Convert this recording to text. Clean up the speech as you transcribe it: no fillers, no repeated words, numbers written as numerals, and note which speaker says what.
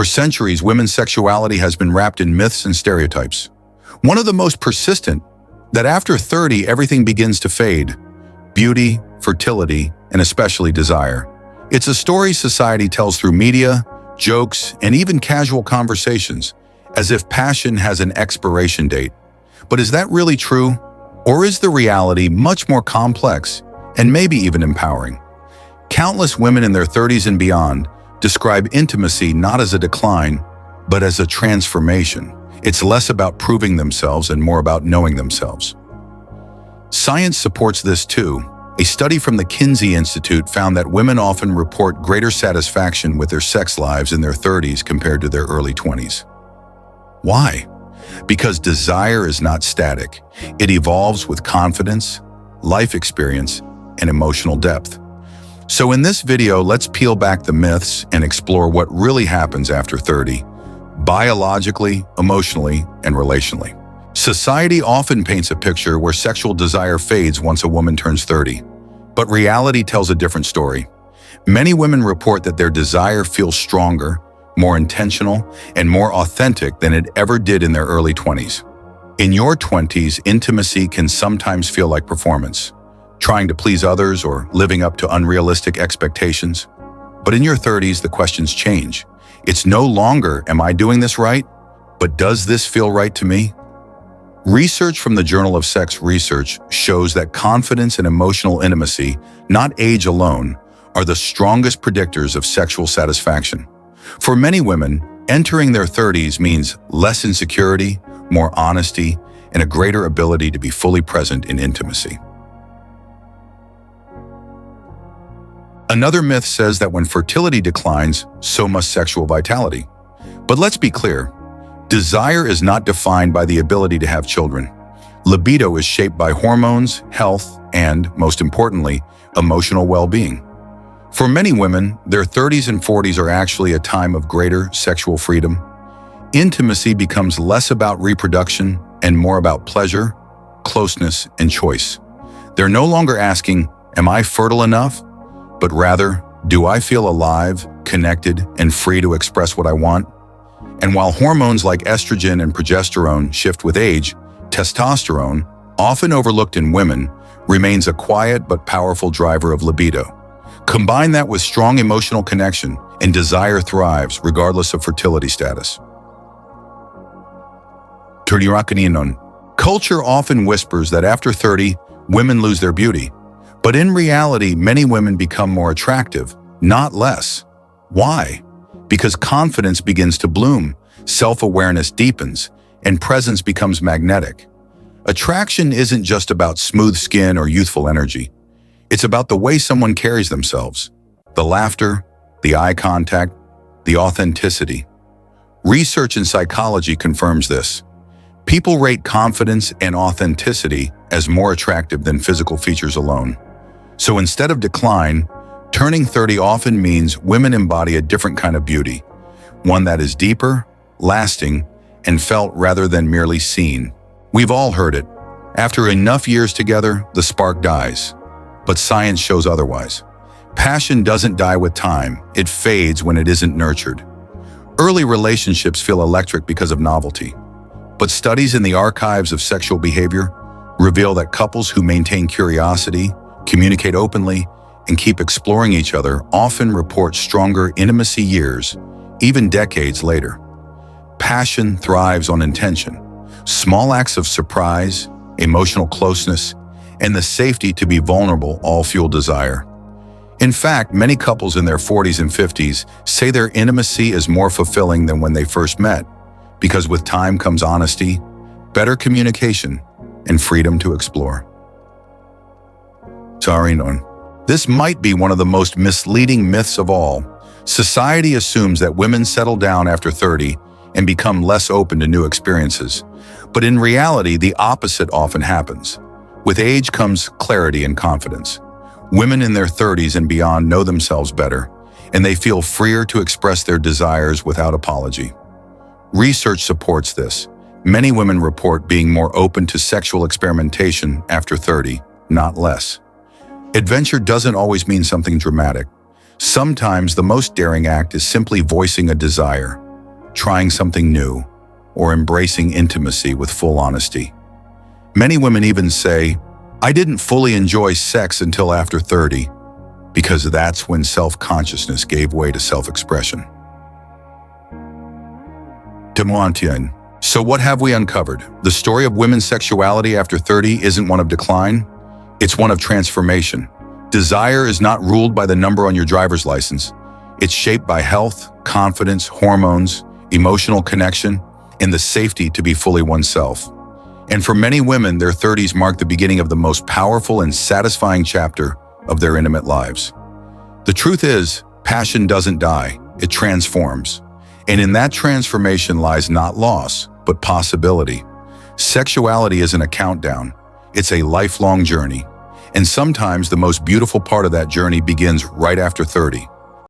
Speaker 1: For centuries, women's sexuality has been wrapped in myths and stereotypes. One of the most persistent, that after 30, everything begins to fade. Beauty, fertility, and especially desire. It's a story society tells through media, jokes, and even casual conversations, as if passion has an expiration date. But is that really true? Or is the reality much more complex and maybe even empowering? Countless women in their 30s and beyond describe intimacy not as a decline, but as a transformation. It's less about proving themselves and more about knowing themselves. Science supports this too. A study from the Kinsey Institute found that women often report greater satisfaction with their sex lives in their 30s compared to their early 20s. Why? Because desire is not static. It evolves with confidence, life experience, and emotional depth. So in this video, let's peel back the myths and explore what really happens after 30, biologically, emotionally, and relationally. Society often paints a picture where sexual desire fades once a woman turns 30, but reality tells a different story. Many women report that their desire feels stronger, more intentional, and more authentic than it ever did in their early 20s. In your 20s, intimacy can sometimes feel like performance, trying to please others or living up to unrealistic expectations. But in your 30s, the questions change. It's no longer, am I doing this right? But does this feel right to me? Research from the Journal of Sex Research shows that confidence and emotional intimacy, not age alone, are the strongest predictors of sexual satisfaction. For many women, entering their 30s means less insecurity, more honesty, and a greater ability to be fully present in intimacy. Another myth says that when fertility declines, so must sexual vitality. But let's be clear, desire is not defined by the ability to have children. Libido is shaped by hormones, health, and, most importantly, emotional well-being. For many women, their 30s and 40s are actually a time of greater sexual freedom. Intimacy becomes less about reproduction and more about pleasure, closeness, and choice. They're no longer asking, am I fertile enough? But rather, do I feel alive, connected, and free to express what I want? And while hormones like estrogen and progesterone shift with age, testosterone, often overlooked in women, remains a quiet but powerful driver of libido. Combine that with strong emotional connection, and desire thrives regardless of fertility status. Culture often whispers that after 30, women lose their beauty. But in reality, many women become more attractive, not less. Why? Because confidence begins to bloom, self-awareness deepens, and presence becomes magnetic. Attraction isn't just about smooth skin or youthful energy. It's about the way someone carries themselves, the laughter, the eye contact, the authenticity. Research in psychology confirms this. People rate confidence and authenticity as more attractive than physical features alone. So instead of decline, turning 30 often means women embody a different kind of beauty, one that is deeper, lasting, and felt rather than merely seen. We've all heard it. After enough years together, the spark dies. But science shows otherwise. Passion doesn't die with time, it fades when it isn't nurtured. Early relationships feel electric because of novelty. But studies in the archives of sexual behavior reveal that couples who maintain curiosity, communicate openly, and keep exploring each other often report stronger intimacy years, even decades later. Passion thrives on intention. Small acts of surprise, emotional closeness, and the safety to be vulnerable all fuel desire. In fact, many couples in their 40s and 50s say their intimacy is more fulfilling than when they first met, because with time comes honesty, better communication, and freedom to explore. This might be one of the most misleading myths of all. Society assumes that women settle down after 30 and become less open to new experiences. But in reality, the opposite often happens. With age comes clarity and confidence. Women in their 30s and beyond know themselves better, and they feel freer to express their desires without apology. Research supports this. Many women report being more open to sexual experimentation after 30, not less. Adventure doesn't always mean something dramatic. Sometimes the most daring act is simply voicing a desire, trying something new, or embracing intimacy with full honesty. Many women even say, "I didn't fully enjoy sex until after 30, because that's when self-consciousness gave way to self-expression." Demontien. So what have we uncovered? The story of women's sexuality after 30 isn't one of decline, it's one of transformation. Desire is not ruled by the number on your driver's license. It's shaped by health, confidence, hormones, emotional connection, and the safety to be fully oneself. And for many women, their 30s mark the beginning of the most powerful and satisfying chapter of their intimate lives. The truth is, passion doesn't die, it transforms. And in that transformation lies not loss, but possibility. Sexuality isn't a countdown, it's a lifelong journey. And sometimes the most beautiful part of that journey begins right after 30.